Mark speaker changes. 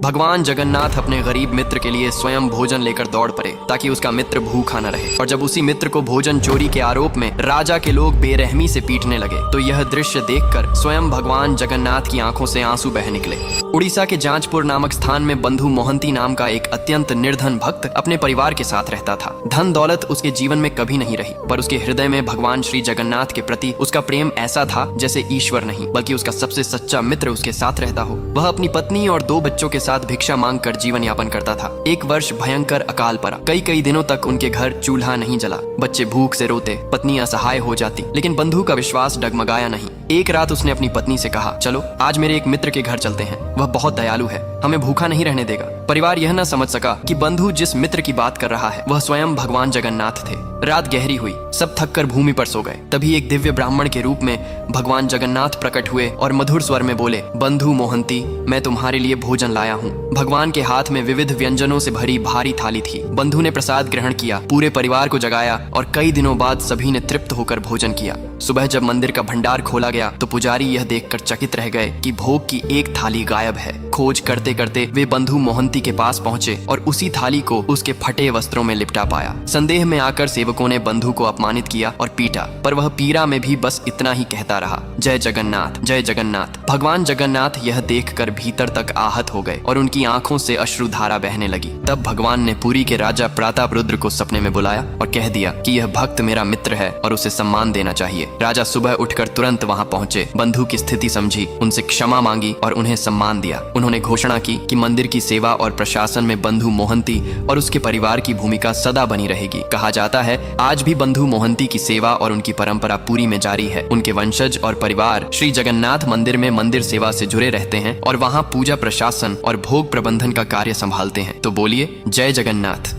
Speaker 1: भगवान जगन्नाथ अपने गरीब मित्र के लिए स्वयं भोजन लेकर दौड़ पड़े ताकि उसका मित्र भूखा न रहे। और जब उसी मित्र को भोजन चोरी के आरोप में राजा के लोग बेरहमी से पीटने लगे तो यह दृश्य देखकर स्वयं भगवान जगन्नाथ की आंखों से आंसू बह निकले। उड़ीसा के जांजपुर नामक स्थान में बंधु मोहंती नाम का एक अत्यंत निर्धन भक्त अपने परिवार के साथ रहता था। धन दौलत उसके जीवन में कभी नहीं रही, पर उसके हृदय में भगवान श्री जगन्नाथ के प्रति उसका प्रेम ऐसा था जैसे ईश्वर नहीं बल्कि उसका सबसे सच्चा मित्र उसके साथ रहता हो। वह अपनी पत्नी और 2 बच्चों के साथ भिक्षा मांगकर जीवन यापन करता था। एक वर्ष भयंकर अकाल पड़ा। कई दिनों तक उनके घर चूल्हा नहीं जला। बच्चे भूख से रोते, पत्नी असहाय हो जाती, लेकिन बंधु का विश्वास डगमगाया नहीं। एक रात उसने अपनी पत्नी से कहा, चलो आज मेरे एक मित्र के घर चलते हैं, वह बहुत दयालु है, हमें भूखा नहीं रहने देगा। परिवार यह न समझ सका कि बंधु जिस मित्र की बात कर रहा है वह स्वयं भगवान जगन्नाथ थे। रात गहरी हुई, सब थककर भूमि पर सो गए। तभी एक दिव्य ब्राह्मण के रूप में भगवान जगन्नाथ प्रकट हुए और मधुर स्वर में बोले, बंधु मोहंती, मैं तुम्हारे लिए भोजन लाया हूँ। भगवान के हाथ में विविध व्यंजनों से भरी भारी थाली थी। बंधु ने प्रसाद ग्रहण किया, पूरे परिवार को जगाया और कई दिनों बाद सभी ने तृप्त होकर भोजन किया। सुबह जब मंदिर का भंडार खोला गया तो पुजारी यह देखकर चकित रह गए कि भोग की एक थाली गायब है। खोज करते करते वे बंधु मोहंती के पास पहुंचे और उसी थाली को उसके फटे वस्त्रों में लिपटा पाया। संदेह में आकर सेवकों ने बंधु को अपमानित किया और पीटा, पर वह पीड़ा में भी बस इतना ही कहता रहा, जय जगन्नाथ, जय जगन्नाथ। भगवान जगन्नाथ यह देखकर भीतर तक आहत हो गए और उनकी आंखों से अश्रुधारा बहने लगी। तब भगवान ने पुरी के राजा प्रतापरुद्र को सपने में बुलाया और कह दिया कि यह भक्त मेरा मित्र है और उसे सम्मान देना चाहिए। राजा सुबह उठकर तुरंत वहां पहुंचे, बंधु की स्थिति समझी, उनसे क्षमा मांगी और उन्हें सम्मान दिया। उन्होंने घोषणा की कि मंदिर की सेवा और प्रशासन में बंधु मोहंती और उसके परिवार की भूमिका सदा बनी रहेगी। कहा जाता है आज भी बंधु मोहंती की सेवा और उनकी परंपरा पुरी में जारी है। उनके वंशज और परिवार श्री जगन्नाथ मंदिर में मंदिर सेवा से जुड़े रहते हैं और वहां पूजा प्रशासन और भोग प्रबंधन का कार्य संभालते हैं। तो बोलिए जय जगन्नाथ।